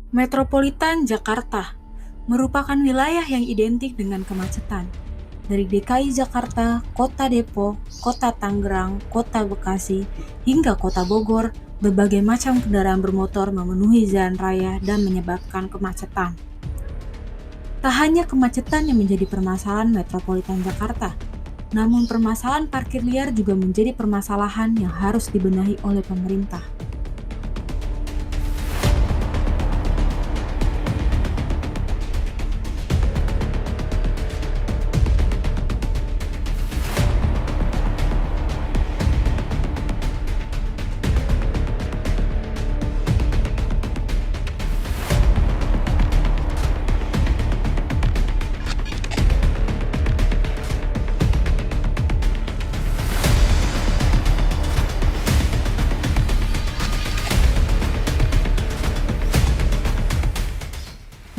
Metropolitan Jakarta merupakan wilayah yang identik dengan kemacetan. Dari DKI Jakarta, Kota Depok, Kota Tangerang, Kota Bekasi, hingga Kota Bogor, berbagai macam kendaraan bermotor memenuhi jalan raya dan menyebabkan kemacetan. Tak hanya kemacetan yang menjadi permasalahan Metropolitan Jakarta, namun permasalahan parkir liar juga menjadi permasalahan yang harus dibenahi oleh pemerintah.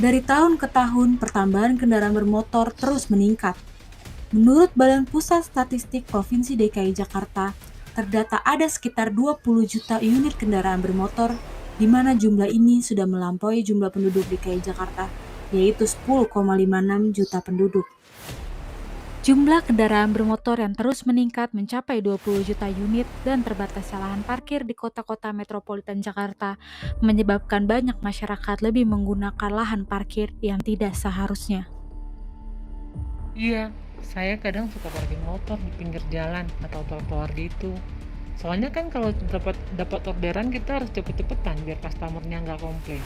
Dari tahun ke tahun, pertambahan kendaraan bermotor terus meningkat. Menurut Badan Pusat Statistik Provinsi DKI Jakarta, terdata ada sekitar 20 juta unit kendaraan bermotor, di mana jumlah ini sudah melampaui jumlah penduduk DKI Jakarta, yaitu 10,56 juta penduduk. Jumlah kendaraan bermotor yang terus meningkat mencapai 20 juta unit dan terbatasnya lahan parkir di kota-kota metropolitan Jakarta menyebabkan banyak masyarakat lebih menggunakan lahan parkir yang tidak seharusnya. Iya, saya kadang suka parkir motor di pinggir jalan atau trotoar gitu. Soalnya kan kalau dapat dapat orderan kita harus cepet-cepetan biar customernya nggak komplain.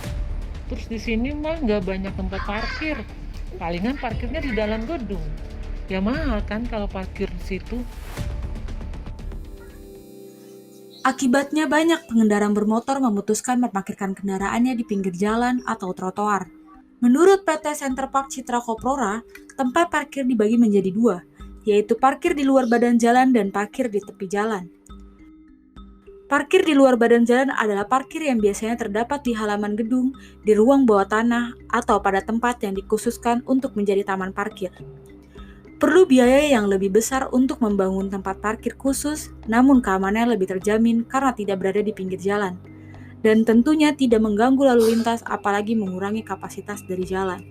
Terus di sini mah nggak banyak tempat parkir. Palingan parkirnya di dalam gedung. Ya mahal kan kalau parkir di situ. Akibatnya banyak pengendara bermotor memutuskan memarkirkan kendaraannya di pinggir jalan atau trotoar. Menurut PT Center Park Citra Koprora, tempat parkir dibagi menjadi dua, yaitu parkir di luar badan jalan dan parkir di tepi jalan. Parkir di luar badan jalan adalah parkir yang biasanya terdapat di halaman gedung, di ruang bawah tanah, atau pada tempat yang dikhususkan untuk menjadi taman parkir. Perlu biaya yang lebih besar untuk membangun tempat parkir khusus, namun keamanannya lebih terjamin karena tidak berada di pinggir jalan. Dan tentunya tidak mengganggu lalu lintas apalagi mengurangi kapasitas dari jalan.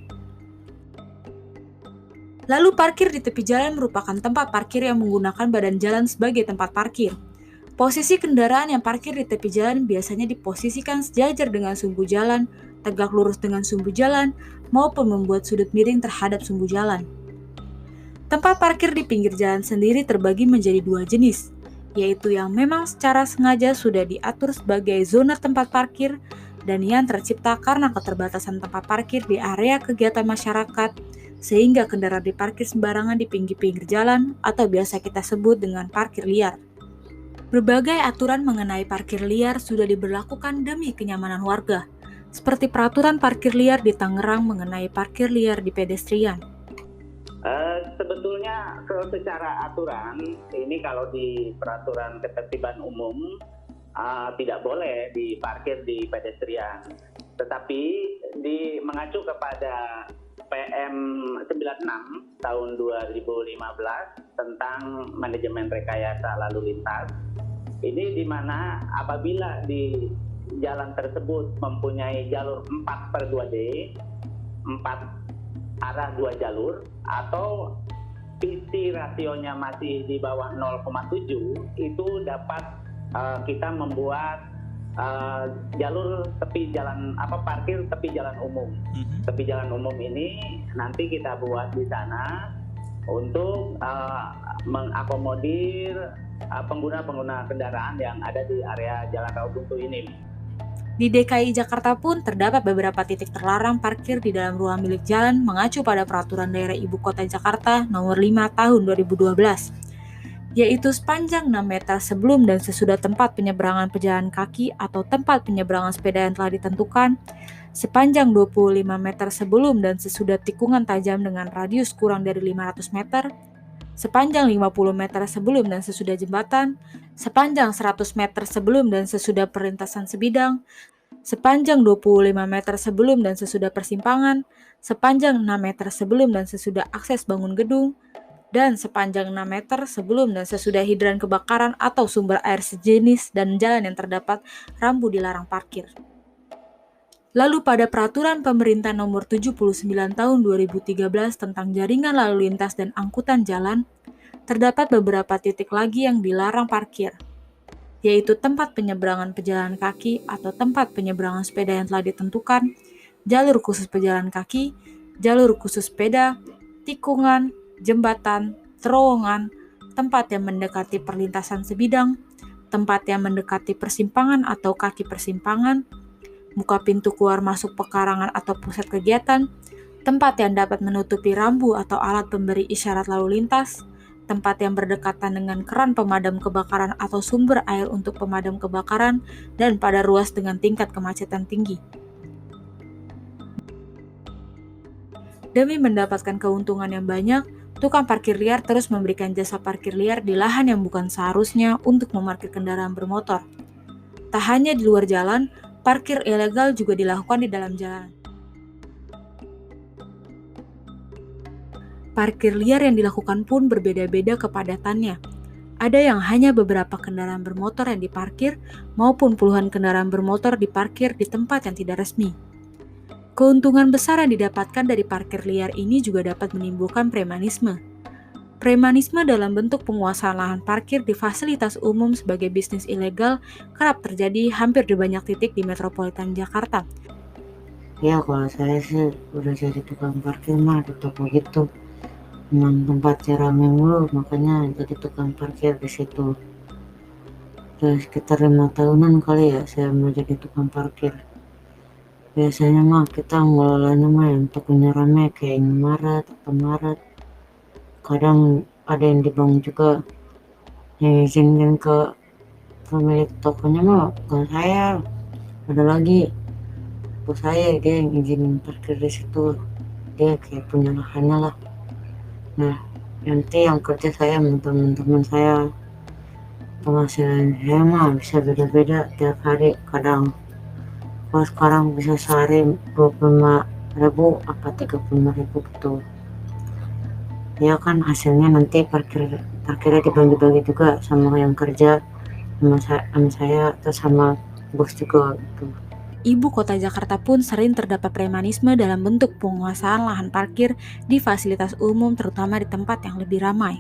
Lalu parkir di tepi jalan merupakan tempat parkir yang menggunakan badan jalan sebagai tempat parkir. Posisi kendaraan yang parkir di tepi jalan biasanya diposisikan sejajar dengan sumbu jalan, tegak lurus dengan sumbu jalan, maupun membuat sudut miring terhadap sumbu jalan. Tempat parkir di pinggir jalan sendiri terbagi menjadi dua jenis, yaitu yang memang secara sengaja sudah diatur sebagai zona tempat parkir dan yang tercipta karena keterbatasan tempat parkir di area kegiatan masyarakat, sehingga kendaraan diparkir sembarangan di pinggir-pinggir jalan atau biasa kita sebut dengan parkir liar. Berbagai aturan mengenai parkir liar sudah diberlakukan demi kenyamanan warga, seperti peraturan parkir liar di Tangerang mengenai parkir liar di pedestrian. Sebetulnya secara aturan ini kalau di peraturan ketertiban umum tidak boleh diparkir di pedestrian. Tetapi mengacu kepada PM 96 tahun 2015 tentang manajemen rekayasa lalu lintas, ini di mana apabila di jalan tersebut mempunyai jalur 4/2D, 4 arah 2 jalur, atau PC rasionya masih di bawah 0,7, itu dapat kita membuat jalur tepi jalan parkir tepi jalan umum. Tepi jalan umum ini nanti kita buat di sana untuk mengakomodir pengguna-pengguna kendaraan yang ada di area Jalan Raya Buntu ini. Di DKI Jakarta pun terdapat beberapa titik terlarang parkir di dalam ruang milik jalan mengacu pada Peraturan Daerah Ibu Kota Jakarta Nomor 5 Tahun 2012, yaitu sepanjang 6 meter sebelum dan sesudah tempat penyeberangan pejalan kaki atau tempat penyeberangan sepeda yang telah ditentukan, sepanjang 25 meter sebelum dan sesudah tikungan tajam dengan radius kurang dari 500 meter, sepanjang 50 meter sebelum dan sesudah jembatan, sepanjang 100 meter sebelum dan sesudah perlintasan sebidang, sepanjang 25 meter sebelum dan sesudah persimpangan, sepanjang 6 meter sebelum dan sesudah akses bangun gedung, dan sepanjang 6 meter sebelum dan sesudah hidran kebakaran atau sumber air sejenis dan jalan yang terdapat rambu dilarang parkir. Lalu pada Peraturan Pemerintah Nomor 79 Tahun 2013 tentang Jaringan Lalu Lintas dan Angkutan Jalan, terdapat beberapa titik lagi yang dilarang parkir, yaitu tempat penyeberangan pejalan kaki atau tempat penyeberangan sepeda yang telah ditentukan, jalur khusus pejalan kaki, jalur khusus sepeda, tikungan, jembatan, terowongan, tempat yang mendekati perlintasan sebidang, tempat yang mendekati persimpangan atau kaki persimpangan, muka pintu keluar masuk pekarangan atau pusat kegiatan, tempat yang dapat menutupi rambu atau alat pemberi isyarat lalu lintas, tempat yang berdekatan dengan keran pemadam kebakaran atau sumber air untuk pemadam kebakaran, dan pada ruas dengan tingkat kemacetan tinggi. Demi mendapatkan keuntungan yang banyak, tukang parkir liar terus memberikan jasa parkir liar di lahan yang bukan seharusnya untuk memarkir kendaraan bermotor. Tak hanya di luar jalan, parkir ilegal juga dilakukan di dalam jalan. Parkir liar yang dilakukan pun berbeda-beda kepadatannya. Ada yang hanya beberapa kendaraan bermotor yang diparkir, maupun puluhan kendaraan bermotor diparkir di tempat yang tidak resmi. Keuntungan besar yang didapatkan dari parkir liar ini juga dapat menimbulkan premanisme. Premanisme dalam bentuk penguasaan lahan parkir di fasilitas umum sebagai bisnis ilegal kerap terjadi hampir di banyak titik di metropolitan Jakarta. Ya kalau saya sih udah jadi tukang parkir mah di toko gitu. Memang tempatnya rame mulu, makanya jadi tukang parkir di situ. Udah sekitar 5 tahunan kali ya saya mau jadi tukang parkir. Biasanya mah kita ngelolanya mah yang tokonya rame kayak Indomaret, Alfamart. Kadang ada yang di bank juga yang izinin ke pemilik tokonya mah bukan saya, ada lagi bos saya, dia yang izinin parkir di situ, dia kayak punya lahannya lah. Nah nanti yang kerja saya sama teman-teman saya, penghasilan saya mah bisa beda-beda tiap hari. Kadang kalau sekarang bisa sehari 25.000 apa 35.000 gitu ya kan, hasilnya nanti parkirnya dibagi-bagi juga sama yang kerja, sama saya terus sama bos juga gitu. Ibu kota Jakarta pun sering terdapat premanisme dalam bentuk penguasaan lahan parkir di fasilitas umum, terutama di tempat yang lebih ramai.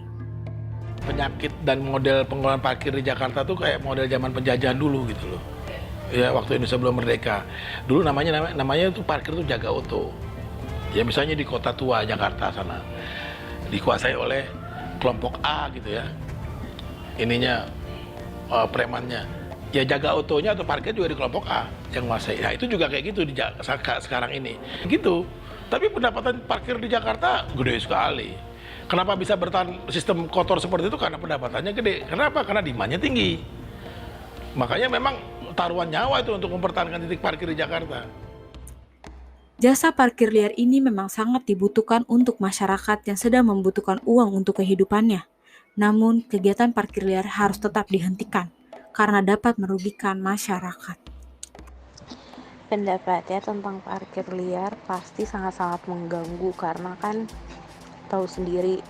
Penyakit dan model pengelolaan parkir di Jakarta tuh kayak model zaman penjajahan dulu gitu loh. Ya waktu Indonesia belum merdeka. Dulu namanya tuh parkir tuh jaga auto. Ya misalnya di Kota Tua Jakarta sana dikuasai oleh kelompok A gitu ya. Ininya premannya. Ya jaga autonya atau parkir juga di kelompok A yang menguasai. Nah itu juga kayak gitu di sekarang ini. Gitu. Tapi pendapatan parkir di Jakarta gede sekali. Kenapa bisa bertahan sistem kotor seperti itu? Karena pendapatannya gede. Kenapa? Karena demand-nya tinggi. Makanya memang taruhan nyawa itu untuk mempertahankan titik parkir di Jakarta. Jasa parkir liar ini memang sangat dibutuhkan untuk masyarakat yang sedang membutuhkan uang untuk kehidupannya. Namun, kegiatan parkir liar harus tetap dihentikan karena dapat merugikan masyarakat. Pendapatnya tentang parkir liar pasti sangat-sangat mengganggu karena kan tahu sendiri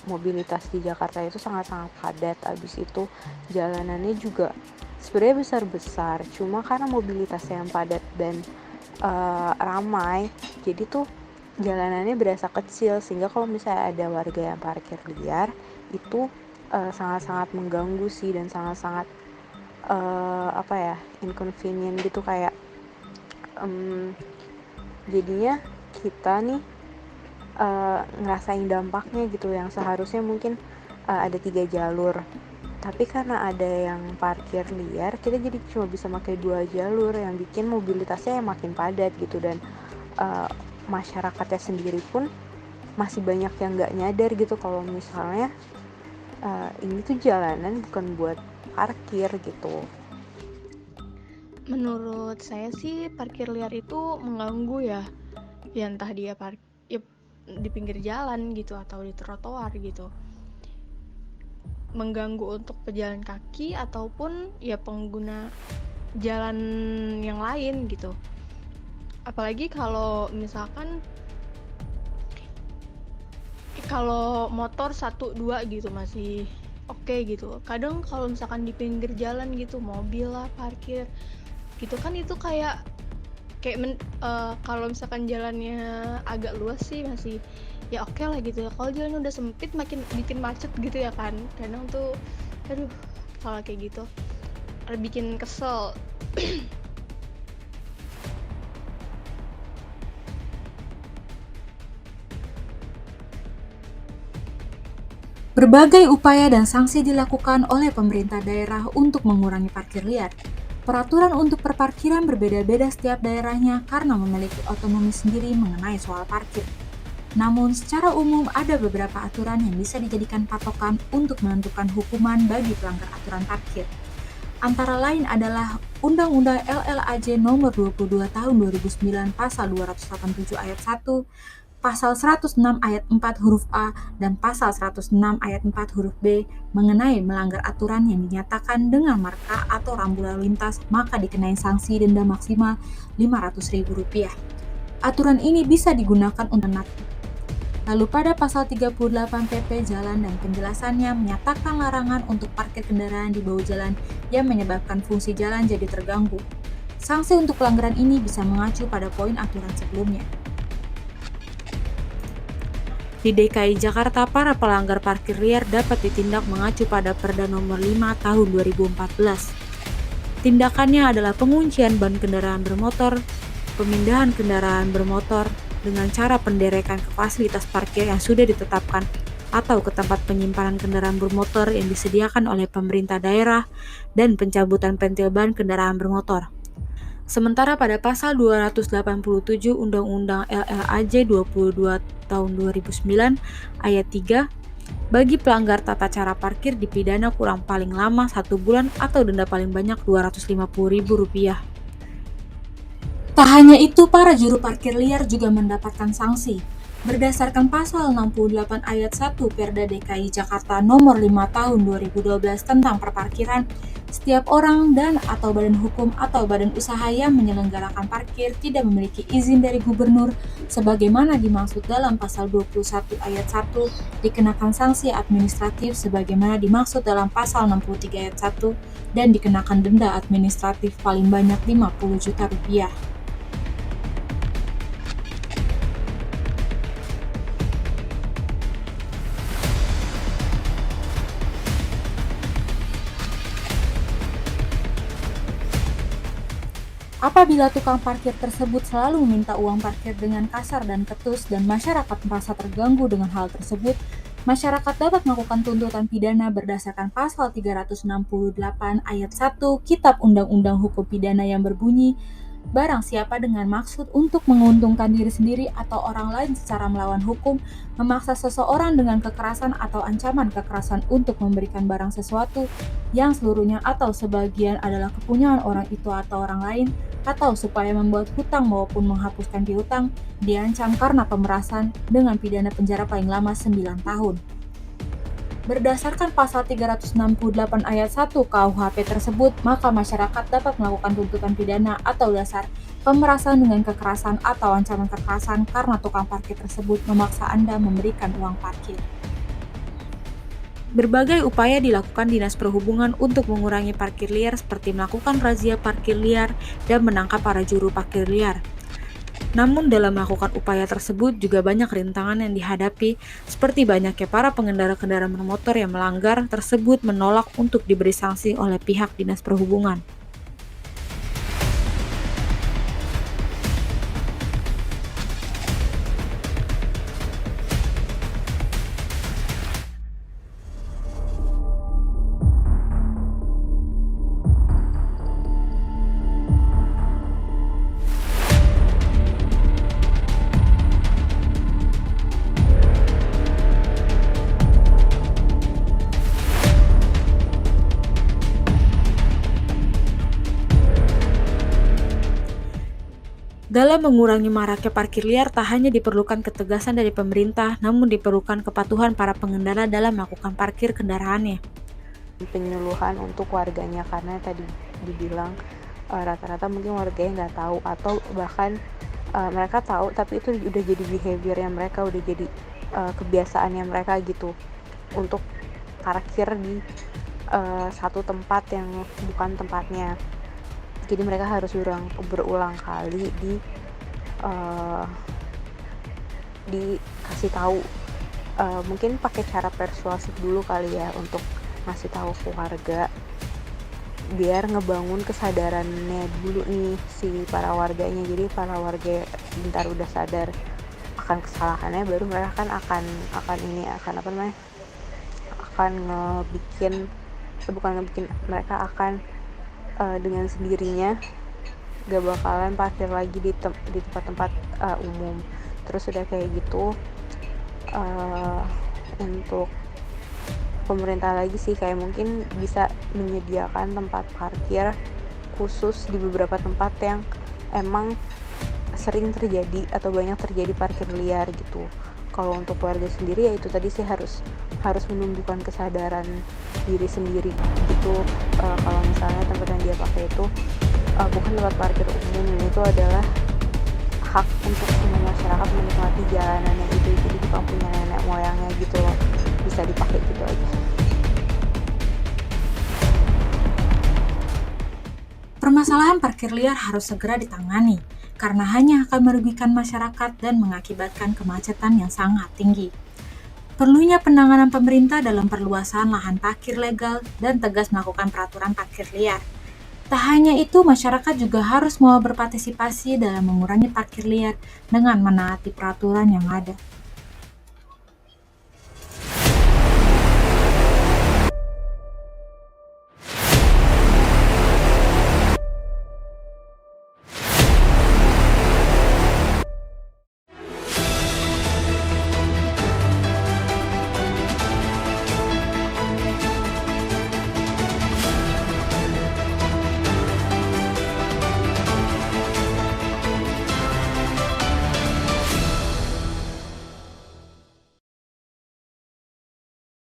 mobilitas di Jakarta itu sangat-sangat padat. Abis itu jalanannya juga sebenarnya besar-besar, cuma karena mobilitasnya yang padat dan ramai, jadi tuh jalanannya berasa kecil, sehingga kalau misalnya ada warga yang parkir liar itu sangat-sangat mengganggu sih, dan sangat-sangat inconvenient gitu, kayak jadinya kita nih ngerasain dampaknya gitu, yang seharusnya mungkin ada 3 jalur, tapi karena ada yang parkir liar, kita jadi cuma bisa pakai 2 jalur, yang bikin mobilitasnya yang makin padat gitu. Dan masyarakatnya sendiri pun masih banyak yang nggak nyadar gitu kalau misalnya ini tuh jalanan bukan buat parkir gitu. Menurut saya sih parkir liar itu mengganggu ya entah dia di pinggir jalan gitu atau di trotoar gitu. Mengganggu untuk pejalan kaki ataupun ya pengguna jalan yang lain gitu. Apalagi kalau misalkan kalau motor 1-2 gitu masih oke gitu. Kadang kalau misalkan di pinggir jalan gitu, mobil lah parkir gitu kan, itu kayak kayak kalau misalkan jalannya agak luas sih masih ya oke lah gitu ya. Kalau jalannya udah sempit makin bikin macet gitu ya kan. Kadang tuh aduh kalau kayak gitu bikin kesel. Berbagai upaya dan sanksi dilakukan oleh pemerintah daerah untuk mengurangi parkir liar. Peraturan untuk perparkiran berbeda-beda setiap daerahnya karena memiliki otonomi sendiri mengenai soal parkir. Namun, secara umum ada beberapa aturan yang bisa dijadikan patokan untuk menentukan hukuman bagi pelanggar aturan parkir. Antara lain adalah Undang-Undang LLAJ Nomor 22 Tahun 2009 Pasal 287 Ayat 1, Pasal 106 Ayat 4 huruf A, dan Pasal 106 Ayat 4 huruf B mengenai melanggar aturan yang dinyatakan dengan marka atau rambu lalu lintas, maka dikenai sanksi denda maksimal Rp500.000. Aturan ini bisa digunakan untuk Lalu pada pasal 38 PP Jalan dan penjelasannya menyatakan larangan untuk parkir kendaraan di bahu jalan yang menyebabkan fungsi jalan jadi terganggu. Sanksi untuk pelanggaran ini bisa mengacu pada poin aturan sebelumnya. Di DKI Jakarta, para pelanggar parkir liar dapat ditindak mengacu pada Perda Nomor 5 Tahun 2014. Tindakannya adalah penguncian ban kendaraan bermotor, pemindahan kendaraan bermotor dengan cara penderekan ke fasilitas parkir yang sudah ditetapkan atau ke tempat penyimpanan kendaraan bermotor yang disediakan oleh pemerintah daerah, dan pencabutan pentil ban kendaraan bermotor. Sementara pada pasal 287 Undang-Undang LLAJ 22 tahun 2009 ayat 3, bagi pelanggar tata cara parkir dipidana kurang paling lama 1 bulan atau denda paling banyak Rp250.000. Tak hanya itu, para juru parkir liar juga mendapatkan sanksi. Berdasarkan pasal 68 ayat 1 Perda DKI Jakarta Nomor 5 Tahun 2012 tentang perparkiran, setiap orang dan atau badan hukum atau badan usaha yang menyelenggarakan parkir tidak memiliki izin dari gubernur sebagaimana dimaksud dalam pasal 21 ayat 1 dikenakan sanksi administratif sebagaimana dimaksud dalam pasal 63 ayat 1 dan dikenakan denda administratif paling banyak Rp50 juta. Apabila tukang parkir tersebut selalu meminta uang parkir dengan kasar dan ketus dan masyarakat merasa terganggu dengan hal tersebut, masyarakat dapat melakukan tuntutan pidana berdasarkan pasal 368 ayat 1 Kitab Undang-Undang Hukum Pidana yang berbunyi, barang siapa dengan maksud untuk menguntungkan diri sendiri atau orang lain secara melawan hukum, memaksa seseorang dengan kekerasan atau ancaman kekerasan untuk memberikan barang sesuatu yang seluruhnya atau sebagian adalah kepunyaan orang itu atau orang lain, atau supaya membuat hutang maupun menghapuskan piutang, diancam karena pemerasan dengan pidana penjara paling lama 9 tahun. Berdasarkan pasal 368 ayat 1 KUHP tersebut, maka masyarakat dapat melakukan tuntutan pidana atau dasar pemerasan dengan kekerasan atau ancaman kekerasan karena tukang parkir tersebut memaksa Anda memberikan uang parkir. Berbagai upaya dilakukan Dinas Perhubungan untuk mengurangi parkir liar seperti melakukan razia parkir liar dan menangkap para juru parkir liar. Namun dalam melakukan upaya tersebut juga banyak rintangan yang dihadapi, seperti banyaknya para pengendara kendaraan bermotor yang melanggar tersebut menolak untuk diberi sanksi oleh pihak Dinas Perhubungan. Dalam mengurangi maraknya parkir liar, tak hanya diperlukan ketegasan dari pemerintah, namun diperlukan kepatuhan para pengendara dalam melakukan parkir kendaraannya. Penyuluhan untuk warganya, karena tadi dibilang rata-rata mungkin warganya nggak tahu, atau bahkan mereka tahu tapi itu udah jadi behaviornya mereka, udah jadi kebiasaannya mereka gitu untuk parkir di satu tempat yang bukan tempatnya. Jadi mereka harus berulang kali dikasih tahu. Mungkin pakai cara persuasif dulu kali ya untuk ngasih tahu ke warga, biar ngebangun kesadarannya dulu nih si para warganya. Jadi para warga bentar udah sadar akan kesalahannya, baru mereka kan akan mereka akan dengan sendirinya gak bakalan parkir lagi di tempat-tempat umum. Terus udah kayak gitu, untuk pemerintah lagi sih, kayak mungkin bisa menyediakan tempat parkir khusus di beberapa tempat yang emang sering terjadi atau banyak terjadi parkir liar gitu. Kalau untuk warga sendiri ya itu tadi sih harus menumbuhkan kesadaran diri sendiri gitu. Kalau misalnya tempat yang dia pakai itu bukan tempat parkir umum, itu adalah hak untuk semua masyarakat menikmati jalanannya itu, jadi bukan punya nenek moyangnya gitu loh, bisa dipakai gitu aja. Permasalahan parkir liar harus segera ditangani, karena hanya akan merugikan masyarakat dan mengakibatkan kemacetan yang sangat tinggi. Perlunya penanganan pemerintah dalam perluasan lahan parkir legal dan tegas melakukan peraturan parkir liar. Tak hanya itu, masyarakat juga harus mau berpartisipasi dalam mengurangi parkir liar dengan menaati peraturan yang ada.